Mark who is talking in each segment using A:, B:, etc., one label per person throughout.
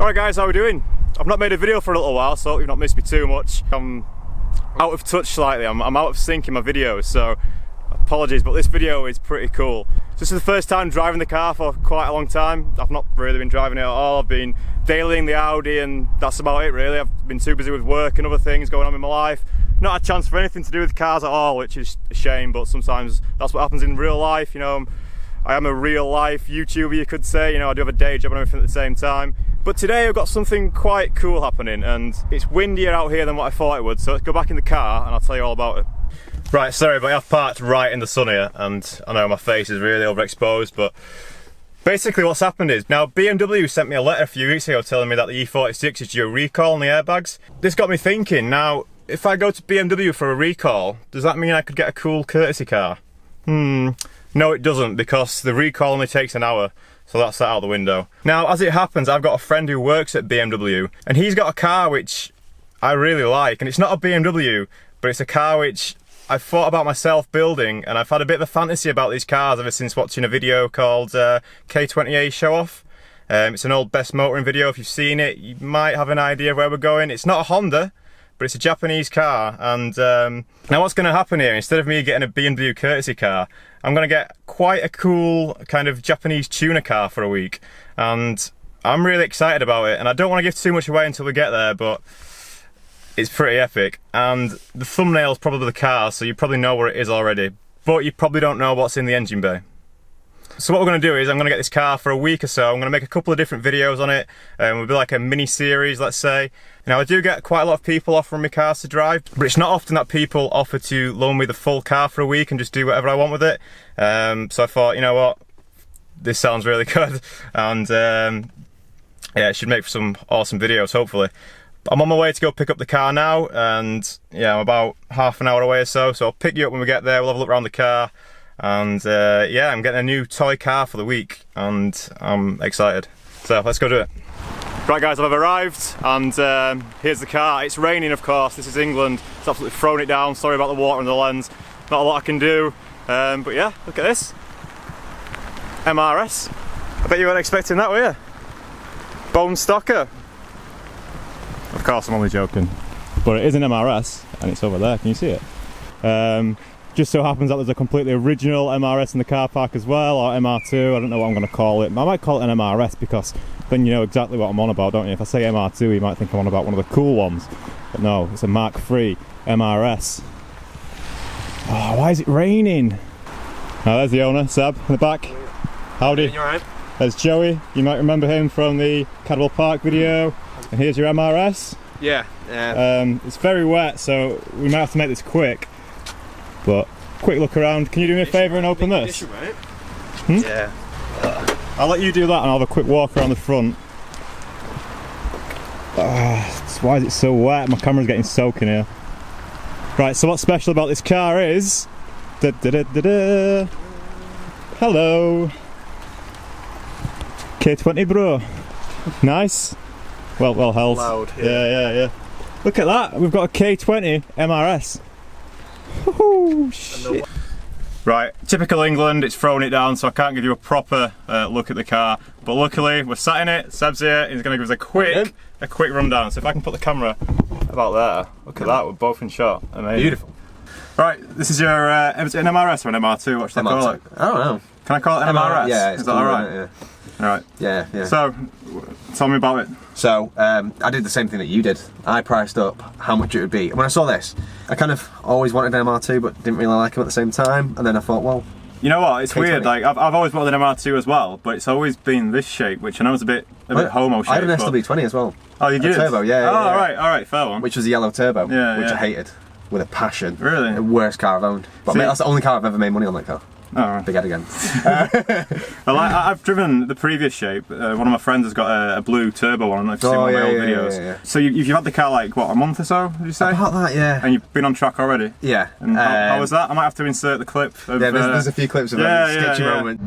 A: Alright guys, how are we doing? I've not made a video for a little while, so you've not missed me too much. I'm out of touch slightly, I'm out of sync in my videos, so apologies, but this video is pretty cool. This is the first time driving the car for quite a long time. I've not really been driving it at all. I've been dailying the Audi and that's about it really. I've been too busy with work and other things going on in my life. Not had a chance for anything to do with cars at all, which is a shame, but sometimes that's what happens in real life, you know. I am a real life YouTuber, you could say, you know, I do have a day job and everything at the same time. But today I've got something quite cool happening and it's windier out here than what I thought it would, so let's go back in the car and I'll tell you all about it. Right, sorry, but I've parked right in the sun here and I know my face is really overexposed, but basically what's happened is, now BMW sent me a letter a few weeks ago telling me that the E46 is due a recall on the airbags. This got me thinking, now, if I go to BMW for a recall, does that mean I could get a cool courtesy car? No it doesn't, because the recall only takes an hour, so that's that out the window. Now, as it happens, I've got a friend who works at BMW, and he's got a car which I really like, and it's not a BMW, but it's a car which I've thought about myself building, and I've had a bit of a fantasy about these cars ever since watching a video called K20 Show Off. It's an old best motoring video. If you've seen it, you might have an idea of where we're going. It's not a Honda, but it's a Japanese car, and now what's going to happen here, instead of me getting a BMW courtesy car, I'm going to get quite a cool kind of Japanese tuner car for a week, and I'm really excited about it, and I don't want to give too much away until we get there, but it's pretty epic, and the thumbnail's probably the car, so you probably know where it is already, but you probably don't know what's in the engine bay. So what we're going to do is I'm going to get this car for a week or so. I'm going to make a couple of different videos on it, and it'll be like a mini series, let's say. Now I do get quite a lot of people offering me cars to drive, but it's not often that people offer to loan me the full car for a week and just do whatever I want with it. So I thought, you know what, this sounds really good, and yeah, it should make for some awesome videos, hopefully. I'm on my way to go pick up the car now, and yeah, I'm about half an hour away or so, so I'll pick you up when we get there. We'll have a look around the car. And yeah, I'm getting a new toy car for the week and I'm excited. So let's go do it. Right guys, I've arrived and here's the car. It's raining of course, this is England. It's absolutely thrown it down, sorry about the water in the lens. Not a lot I can do, but yeah, look at this. MR-S. I bet you weren't expecting that, were you? Bone stocker. Of course I'm only joking. But it is an MR-S and it's over there, can you see it? Just so happens that there's a completely original MR-S in the car park as well, or MR2, I don't know what I'm going to call it. I might call it an MR-S because then you know exactly what I'm on about, don't you? If I say MR2 you might think I'm on about one of the cool ones, but no, it's a Mark III MR-S. Oh, why is it raining? Oh, there's the owner, Seb, in the back. Howdy. You alright? There's Joey, you might remember him from the Cadwell Park video. And here's your MR-S. Yeah. It's very wet, so we might have to make this quick. But quick look around. Can you do me a favour and open this? Right? Yeah. I'll let you do that and I'll have a quick walk around the front. Why is it so wet? My camera's getting soaking here. Right, so what's special about this car is... Hello! K20 bro. Nice. Well held. Loud, yeah. Look at that, we've got a K20 MR-S. Oh shit. Right, typical England, it's thrown it down so I can't give you a proper look at the car, but luckily we're sat in it, Seb's here, he's going to give us a quick rundown. So if I can put the camera about there, look at that, we're both in shot, amazing. Beautiful. Right, this is your, is it an MR-S or an MR2, what should I call it? I don't know. Can I call it an MR-S? Yeah, is that alright? Yeah. Alright. Yeah. So, tell me about it. So, I did the same thing that you did. I priced up how much it would be. And when I saw this, I kind of always wanted an MR2 but didn't really like them at the same time. And then I thought, well... You know what, it's weird, like, I've always wanted an MR2 as well, but it's always been this shape, which I know is a bit homo shape. I had an SW20 as well. Oh, you did? A turbo, yeah. Alright, fair one. Which was a yellow turbo, which I hated. With a passion. Really? The worst car I've owned. But mate, that's the only car I've ever made money on, that car. Oh, right. Big head again. Well, I've driven the previous shape. One of my friends has got a blue turbo one. I've seen one of my old videos. Yeah. So you've had the car like, what, a month or so, did you say? About that, yeah. And you've been on track already? Yeah. And how was that? I might have to insert the clip of... Yeah, there's a few clips of a sketchy moment.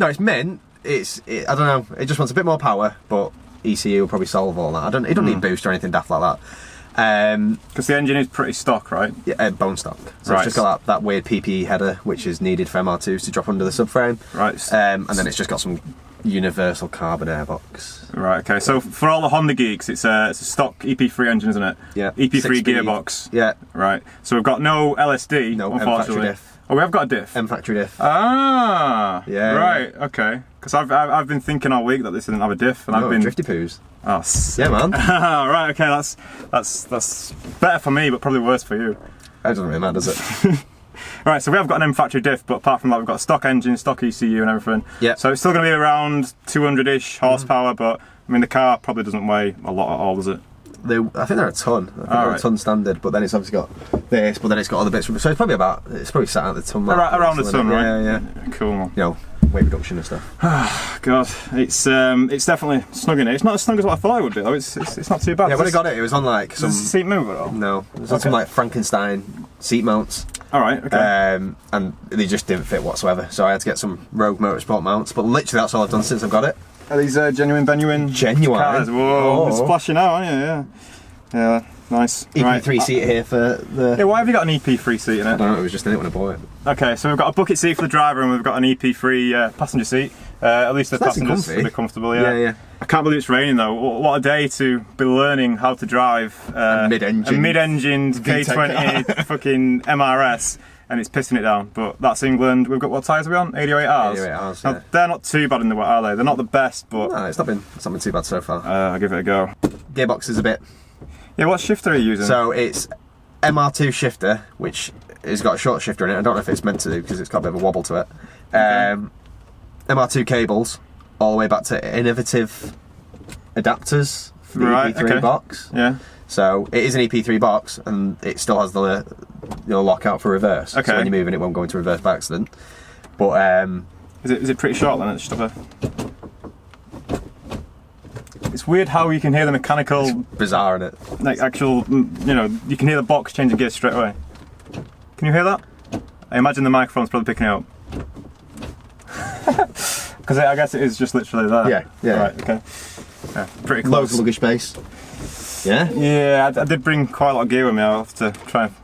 A: No, it's mint. I don't know. It just wants a bit more power, but
B: ECU will probably solve all that. It don't need boost or anything daft like that.
A: Because the engine is pretty stock, right?
B: Yeah, bone stock. So it's just got that weird PPE header, which is needed for MR2s to drop under the subframe.
A: Right.
B: And then it's just got some universal carbon airbox.
A: Right, okay. So for all the Honda geeks, it's a stock EP3 engine, isn't it?
B: Yeah.
A: EP3 gearbox.
B: Yeah.
A: Right. So we've got no LSD,
B: no,
A: unfortunately.
B: M-factory diff.
A: Oh, we have got a diff.
B: M-factory diff.
A: Ah.
B: Yeah.
A: Right. Okay. Because I've been thinking all week that this didn't have a diff, and I've been
B: drifty poos.
A: Oh, sick.
B: Yeah, man.
A: Right. Okay. That's better for me, but probably worse for you.
B: That doesn't really matter, does it?
A: Right, so we have got an M-factory diff, but apart from that we've got a stock engine, stock ECU and everything.
B: Yeah.
A: So it's still going to be around 200-ish horsepower, but I mean the car probably doesn't weigh a lot at all, does it?
B: I think they're a ton. I think they're a ton standard, but then it's obviously got this, but then it's got other bits. So it's probably sat at the ton mark.
A: Around the ton, right?
B: Yeah.
A: Cool.
B: You know, weight reduction and stuff.
A: God, it's definitely snug in it. It's not as snug as what I thought it would be though. It's not too bad.
B: Yeah, when I got it was on like some
A: seat mover or?
B: No, it was on some like Frankenstein seat mounts.
A: All right, okay.
B: And they just didn't fit whatsoever, so I had to get some Rogue Motorsport mounts. But literally, that's all I've done since I've got it.
A: Are these genuine cars? Whoa, it's splashing out, aren't you? Yeah, nice.
B: EP3 seat here for the...
A: Yeah, why have you got an EP3 seat in it?
B: I don't know, it was just in it when I bought it.
A: Okay, so we've got a bucket seat for the driver and we've got an EP3 passenger seat. At least the passengers will be comfortable, yeah. I can't believe it's raining though. What a day to be learning how to drive a mid-engined K20 fucking MR-S. And it's pissing it down, but that's England. We've got, what tyres are we on? 88Rs?
B: 88Rs,
A: now, they're not too bad in the wet, are they? They're not the best, but...
B: No, it's not been too bad so far.
A: I'll give it a go.
B: Gearbox is a bit...
A: Yeah, what shifter are you using?
B: So it's MR2 shifter, which has got a short shifter in it. I don't know if it's meant to do, because it's got a bit of a wobble to it. MR2 cables, all the way back to innovative adapters for the EP3 box.
A: Yeah.
B: So it is an EP3 box, and it still has the lockout for reverse.
A: Okay.
B: So when you're moving, it won't go into reverse by accident. But
A: is it pretty short then? It's just It's weird how you can hear the mechanical.
B: It's bizarre, isn't it?
A: Like actual, you can hear the box changing gears straight away. Can you hear that? I imagine the microphone's probably picking it up. Because I guess it is just literally there.
B: Yeah.
A: Right. Okay. Yeah, pretty close.
B: Loads of luggage space. Yeah?
A: Yeah, I did bring quite a lot of gear with me. I'll have to try and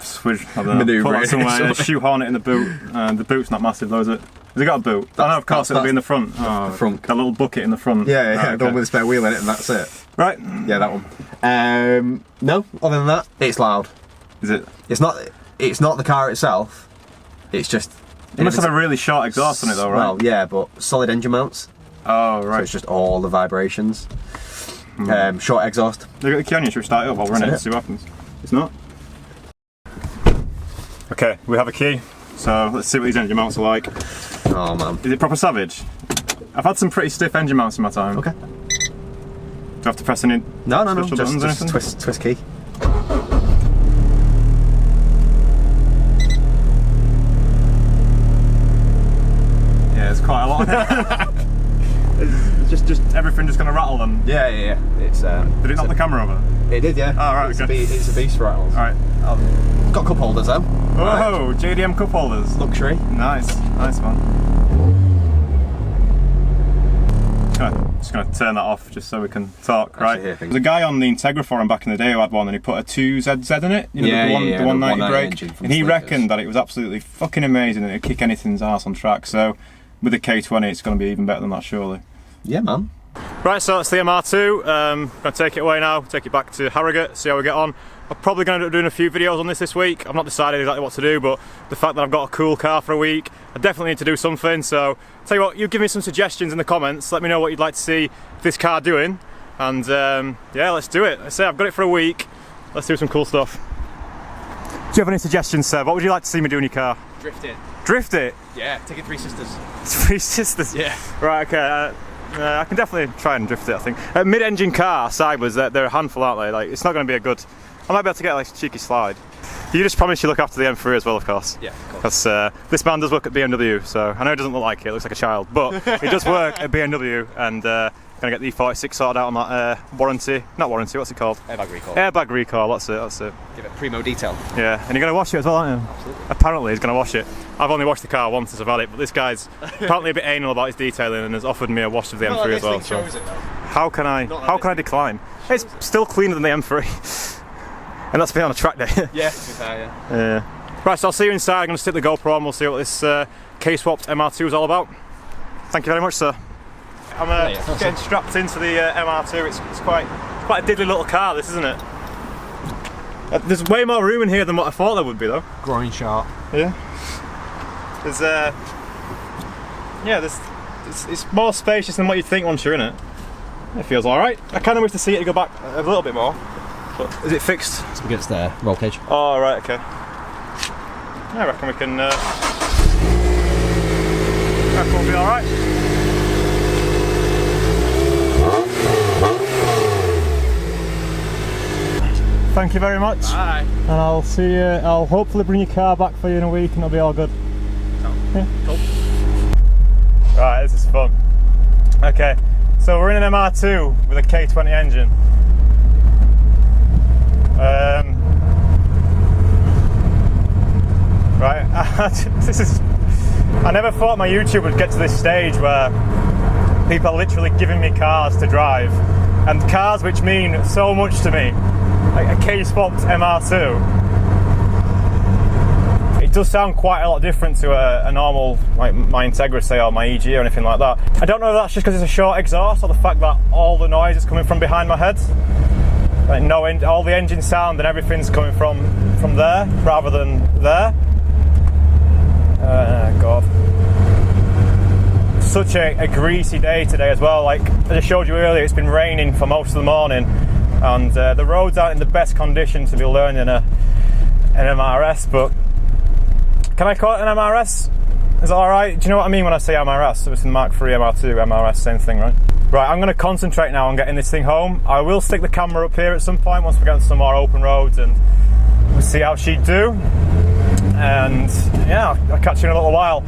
A: switch, I don't know, put that somewhere, shoehorn it in the boot. The boot's not massive though, is it? Has it got a boot? Oh no, of course it'll be in the front. Oh,
B: the front.
A: A little bucket in the front.
B: Yeah, the one with a spare wheel in it and that's it.
A: Right.
B: Yeah, that one. No, other than that, it's loud.
A: Is it?
B: It's not the car itself, it's just...
A: It must have a really short exhaust on it though, right?
B: Well, yeah, but solid engine mounts.
A: Oh, right.
B: So it's just all the vibrations. Short exhaust.
A: Have you got the key on you? Should we start it up? I'll run it and see what happens. It's not? Okay, we have a key. So let's see what these engine mounts are like.
B: Oh man.
A: Is it proper savage? I've had some pretty stiff engine mounts in my time.
B: Okay.
A: Do I have to press any
B: No,
A: buttons
B: just twist key.
A: Yeah, there's quite a lot. It's just everything just gonna rattle them.
B: Yeah. It's
A: did it knock the camera over?
B: It did, yeah.
A: Oh, right, okay.
B: It's a beast for rattles.
A: Alright.
B: Got cup holders though.
A: Whoa, right. JDM cup holders.
B: Luxury.
A: Nice one. Just gonna turn that off just so we can talk, right? There's a guy on the Integra forum back in the day who had one and he put a 2ZZ in it, the 190 brake, and he reckoned that it was absolutely fucking amazing and it'd kick anything's ass on track, so with the K20 it's gonna be even better than that surely.
B: Yeah, man.
A: Right, so that's the MR2, gonna take it away now, take it back to Harrogate, see how we get on. I'm probably going to end up doing a few videos on this week. I've not decided exactly what to do, but the fact that I've got a cool car for a week, I definitely need to do something. So, tell you what, you give me some suggestions in the comments. Let me know what you'd like to see this car doing, and yeah, let's do it. I say I've got it for a week. Let's do some cool stuff. Do you have any suggestions, Seb? What would you like to see me do in your car?
C: Drift it.
A: Drift it?
C: Yeah, take it Three Sisters.
A: Three Sisters?
C: Yeah.
A: Right, okay. I can definitely try and drift it, I think. Mid-engine car, sidewars, they're a handful, aren't they? Like, it's not going to be a good... I might be able to get like a cheeky slide. You just promised you look after the M3 as well, of course.
C: Yeah, of course.
A: Because this man does work at BMW, so I know it doesn't look like it looks like a child, but he does work at BMW, and gonna get the E46 sorted out on that warranty. Not warranty, what's it called?
C: Airbag recall.
A: Airbag recall, that's it.
C: Give it primo detail.
A: Yeah, and you're gonna wash it as well, aren't you?
C: Absolutely.
A: Apparently he's gonna wash it. I've only washed the car once since I've had it, but this guy's apparently a bit anal about his detailing and has offered me a wash of the M3 as well.
C: Shows it, though.
A: How can I decline? It's still cleaner than the M3. And that's been on a track day.
C: Yeah, to be fair, yeah.
A: Right, so I'll see you inside. I'm going to stick the GoPro on. We'll see what this K-swapped MR2 is all about. Thank you very much, sir. I'm getting strapped into the MR2. It's quite a diddly little car, this, isn't it? There's way more room in here than what I thought there would be, though.
C: Groin sharp.
A: Yeah. It's more spacious than what you'd think once you're in it. It feels all right. I kind of wish to see it go back a little bit more. But is it fixed?
C: It's against the roll cage.
A: Oh, right, okay. I reckon we can. I reckon we'll be all right. Thank you very much.
C: Bye.
A: And I'll see you. I'll hopefully bring your car back for you in a week, and it'll be all good. Yeah.
C: Cool.
A: Right, this is fun. Okay, so we're in an MR2 with a K20 engine. Right, I never thought my YouTube would get to this stage where people are literally giving me cars to drive, and cars which mean so much to me, like a K-swapped MR2. It does sound quite a lot different to a normal, like my Integra, say, or my EG or anything like that. I don't know if that's just because it's a short exhaust or the fact that all the noise is coming from behind my head. Like all the engine sound and everything's coming from there rather than there. God. Such a greasy day today as well. Like I just showed you earlier, it's been raining for most of the morning, and the roads aren't in the best condition to be learning an MR-S, but can I call it an MR-S? Is that alright? Do you know what I mean when I say MR-S? So it's in Mark III, MR2, MR-S, same thing, right? Right, I'm going to concentrate now on getting this thing home. I will stick the camera up here at some point once we get to some more open roads and we'll see how she'd do. And yeah, I'll catch you in a little while.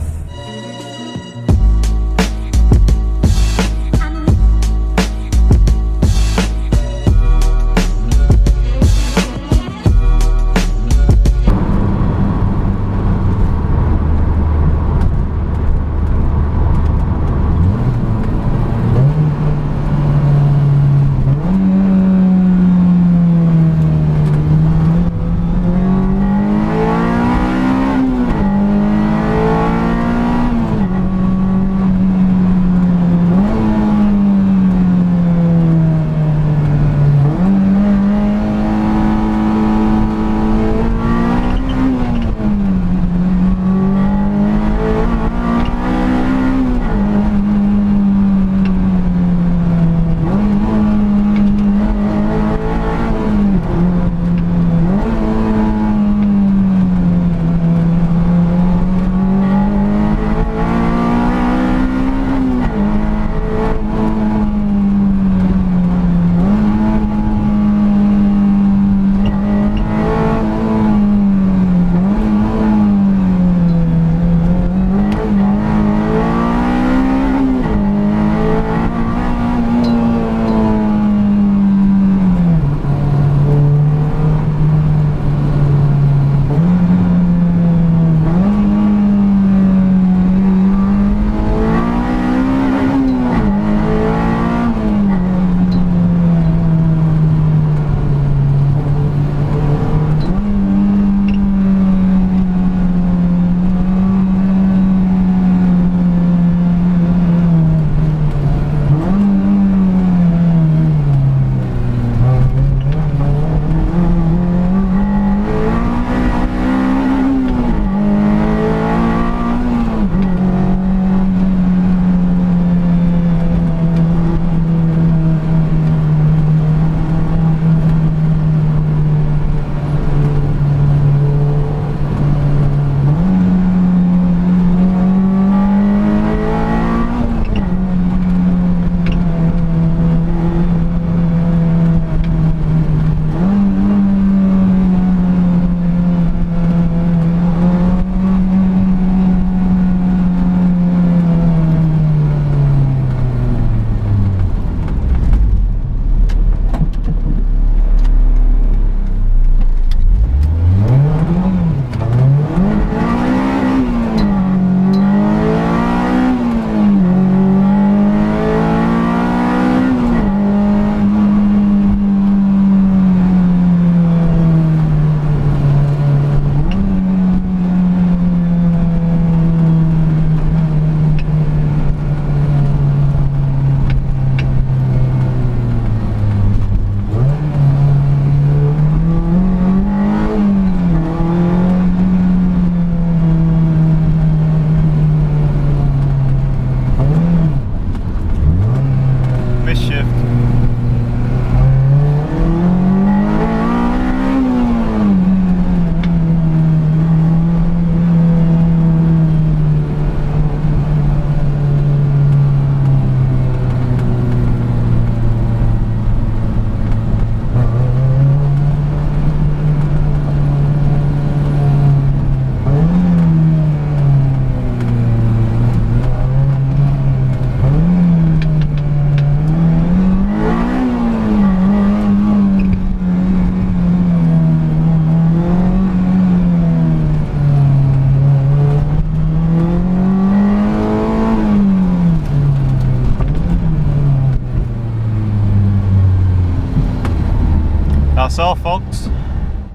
A: that's all, folks.